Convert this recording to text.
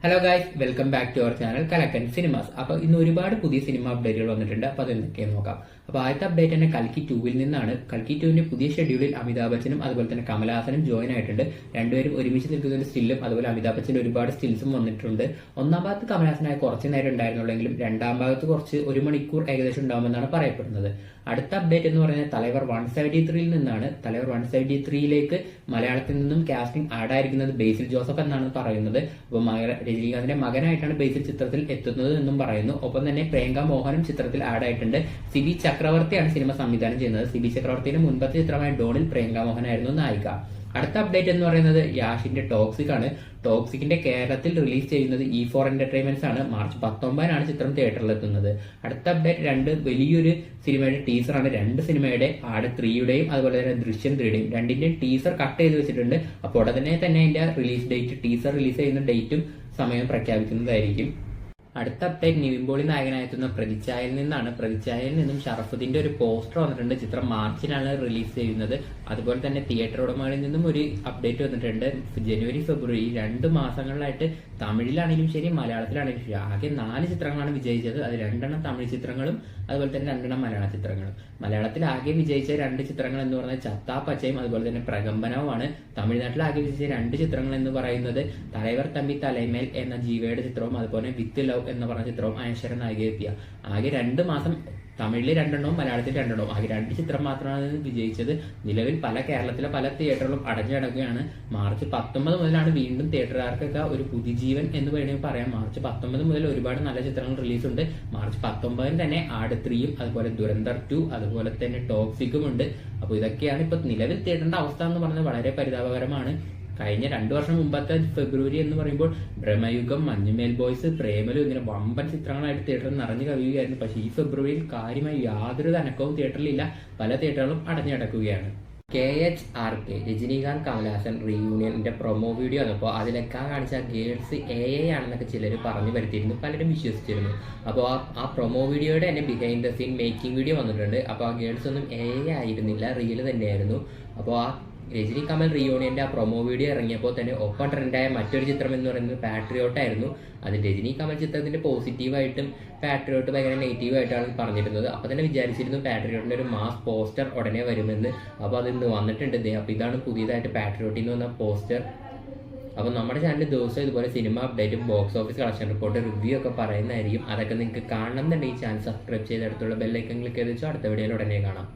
Hello guys, welcome back to our channel Kalakkan cinemas. അപ്പോൾ ഇന്ന് ഒരുപാട് പുതിയ സിനിമ അപ്ഡേറ്റുകൾ വന്നിട്ടുണ്ട്. അപ്പോൾ അതെന്തൊക്കെയെന്ന് നോക്കാം. അപ്പോൾ ആദ്യത്തെ അപ്ഡേറ്റ് തന്നെ കൽക്കി 2-ൽ നിന്നാണ്. കൽക്കി 2-ന്റെ പുതിയ ഷെഡ്യൂളിൽ അമിതാഭ് ബച്ചനും അതുപോലെ തന്നെ കമലഹാസനും ജോയിൻ ആയിട്ടുണ്ട്. രണ്ടുപേരും ഒരുമിച്ച് നിൽക്കുന്ന ഒരു സ്റ്റില്ലും അതുപോലെ അമിതാഭ് ബച്ചന്റെ ഒരുപാട് സ്റ്റിൽസും വന്നിട്ടുണ്ട്. ഒന്നാം ഭാഗത്ത് കമലഹാസനായ കുറച്ച് നേരം ഉണ്ടായിരുന്നുള്ളെങ്കിലും രണ്ടാം ഭാഗത്ത് കുറച്ച് 1 മണിക്കൂർ ഏകദേശം ഉണ്ടാവുമെന്നാണ് പറയപ്പെടുന്നത്. അടുത്ത അപ്ഡേറ്റ് എന്ന് പറയുന്നത് തലൈവർ 173-ൽ നിന്നാണ്. തലൈവർ 173-ലേക്ക് മലയാളത്തിൽ നിന്നും കാസ്റ്റിംഗ് ആഡ് ആയിരിക്കുന്നത് ബേസിൽ ജോസഫ് എന്നാണ് പറയുന്നത്. അപ്പോൾ രജനീകാന്തിന്റെ മകനായിട്ടാണ് ബേസിൽ ചിത്രത്തിൽ എത്തുന്നത് എന്നും പറയുന്നു. ഒപ്പം തന്നെ പ്രിയങ്ക മോഹനും ചിത്രത്തിൽ ആഡ് ആയിട്ടുണ്ട്. സിബി ചക്രവർത്തിയാണ് സിനിമ സംവിധാനം ചെയ്യുന്നത്. സിബി ചക്രവർത്തിന്റെ മുൻപത്തെ ചിത്രമായ ഡോണിൽ പ്രിയങ്ക മോഹനായിരുന്നു നായിക. അടുത്ത അപ്ഡേറ്റ് എന്ന് പറയുന്നത് യാഷിന്റെ ടോക്സിക് ആണ്. ടോക്സിക്കിന്റെ കേരളത്തിൽ റിലീസ് ചെയ്യുന്നത് E4 എന്റർടൈൻമെന്റ്സ് ആണ്. മാർച്ച് 19-നാണ് ചിത്രം തിയേറ്ററിൽ എത്തുന്നത്. അടുത്ത അപ്ഡേറ്റ് 2 വലിയൊരു സിനിമയുടെ ടീസറാണ്. 2 സിനിമയുടെ ആട് 3-യുടെയും അതുപോലെ തന്നെ ദൃശ്യം 3-യുടെയും രണ്ടിന്റെയും ടീസർ കട്ട് ചെയ്ത് വെച്ചിട്ടുണ്ട്. അപ്പോൾ ഉടനെ തന്നെ അതിന്റെ റിലീസ് ഡേറ്റ്, ടീസർ റിലീസ് ചെയ്യുന്ന ഡേറ്റും സമയം പ്രഖ്യാപിക്കുന്നതായിരിക്കും. അടുത്ത അപ്ഡേറ്റ് നിവിൻ പോളി നായകനായെത്തുന്ന പ്രതിച്ഛായയിൽ നിന്നാണ്. പ്രതിച്ഛായയിൽ നിന്നും ഷറഫുദ്ദീന്റെ ഒരു പോസ്റ്റർ വന്നിട്ടുണ്ട്. ചിത്രം മാർച്ചിലാണ് റിലീസ് ചെയ്യുന്നത്. അതുപോലെ തന്നെ തിയേറ്റർ ഉടമകളിൽ നിന്നും ഒരു അപ്ഡേറ്റ് വന്നിട്ടുണ്ട്. ജനുവരി ഫെബ്രുവരി 2 മാസങ്ങളിലായിട്ട് തമിഴിലാണെങ്കിലും ശരി മലയാളത്തിലാണെങ്കിലും ശരി ആകെ 4 ചിത്രങ്ങളാണ് വിജയിച്ചത്. അത് 2 തമിഴ് ചിത്രങ്ങളും അതുപോലെ തന്നെ 2 മലയാള ചിത്രങ്ങളും. മലയാളത്തിൽ ആകെ വിജയിച്ച 2 ചിത്രങ്ങൾ എന്ന് പറയുന്നത് ചത്താ പച്ചയും അതുപോലെ തന്നെ പ്രകമ്പനവുമാണ്. തമിഴ്നാട്ടിൽ ആകെ വിജയിച്ച 2 ചിത്രങ്ങൾ എന്ന് പറയുന്നത് തലൈവർ തമ്പി തലൈമേൽ എന്ന ജീവയുടെ ചിത്രവും അതുപോലെ വിത്ത് ലവ് എന്ന് പറഞ്ഞ ചിത്രവും അനശ്വര നായികയെത്തിയ. ആകെ 2 മാസം തമിഴിൽ 2 മലയാളത്തിൽ 2 ആകെ 2 ചിത്രം മാത്രമാണ് വിജയിച്ചത്. നിലവിൽ കേരളത്തിലെ പല തിയേറ്ററുകളും അടഞ്ഞടക്കുകയാണ്. മാർച്ച് 19 മുതലാണ് വീണ്ടും തിയേറ്ററുകാർക്കൊക്കെ ഒരു പുതുജീവൻ എന്ന് വേണമെങ്കിൽ പറയാം. മാർച്ച് 19 മുതൽ ഒരുപാട് നല്ല ചിത്രങ്ങൾ റിലീസ് ഉണ്ട്. മാർച്ച് 19 തന്നെ ആട് 3യും അതുപോലെ ദുരന്തർ 2 അതുപോലെ തന്നെ ടോക്സിക്കും ഉണ്ട്. അപ്പോൾ ഇതൊക്കെയാണ് ഇപ്പൊ നിലവിൽ തിയേറ്ററിന്റെ അവസ്ഥ എന്ന് പറയുന്നത്. വളരെ പരിതാപകരമാണ്. കഴിഞ്ഞ 2 വർഷം മുമ്പത്തെ ഫെബ്രുവരി എന്ന് പറയുമ്പോൾ ബ്രഹ്മയുഗം, മഞ്ഞുമേൽ ബോയ്സ്, പ്രേമലു ഇങ്ങനെ വമ്പൻ ചിത്രങ്ങളായിട്ട് തിയേറ്ററിൽ നിറഞ്ഞു കവിയുകയായിരുന്നു. പക്ഷേ ഈ ഫെബ്രുവരിയിൽ കാര്യമായി യാതൊരു അനക്കവും തിയേറ്ററിലില്ല. പല തിയേറ്ററുകളും അടഞ്ഞടക്കുകയാണ്. KHRK രജനീകാന്ത് കമലഹാസൻ റീയൂണിയന്റെ പ്രൊമോ വീഡിയോ വന്നപ്പോൾ അതിലൊക്കെ കാണിച്ച ഗേൾസ് AI ആണെന്നൊക്കെ ചിലർ പറഞ്ഞു വരുത്തിയിരുന്നു. പലരും വിശ്വസിച്ചിരുന്നു. അപ്പോൾ ആ പ്രൊമോ വീഡിയോയുടെ തന്നെ behind the scene making video വന്നിട്ടുണ്ട്. അപ്പോൾ ആ ഗേൾസ് ഒന്നും AI ആയിരുന്നില്ല, റിയൽ തന്നെയായിരുന്നു. അപ്പോൾ ആ രജനി കമൽ റീയൂണിയന്റെ ആ പ്രൊമോ വീഡിയോ ഇറങ്ങിയപ്പോൾ തന്നെ ഒപ്പം ട്രെൻഡായ മറ്റൊരു ചിത്രം എന്ന് പറയുന്നത് പാട്രിയോട്ട് ആയിരുന്നു. അത് രജനി കമൽ ചിത്രത്തിന്റെ പോസിറ്റീവായിട്ടും പാട്രിയോട്ട് ഭയങ്കര നെഗറ്റീവായിട്ടാണ് പറഞ്ഞിരുന്നത്. അപ്പോൾ തന്നെ വിചാരിച്ചിരുന്നു പാട്രിയോട്ടിന്റെ ഒരു മാസ് പോസ്റ്റർ ഉടനെ വരുമെന്ന്. അപ്പോൾ അത് ഇന്ന് വന്നിട്ടുണ്ട്. അപ്പോൾ ഇതാണ് പുതിയതായിട്ട് പാട്രിയോട്ടിൽ നിന്ന് വന്ന പോസ്റ്റർ. അപ്പോൾ നമ്മുടെ ചാനലിൽ ദിവസം ഇതുപോലെ സിനിമ അപ്ഡേറ്റും box office collection report review ഒക്കെ പറയുന്നതായിരിക്കും. അതൊക്കെ നിങ്ങൾക്ക് കാണണം എന്നുണ്ടെങ്കിൽ ഈ ചാനൽ സബ്സ്ക്രൈബ് ചെയ്തെടുത്തുള്ള ബെല്ലൈക്കൻ ക്ലിക്ക് ചെയ്ത് വെച്ചാൽ അടുത്ത വീഡിയോയിൽ ഉടനെ കാണാം.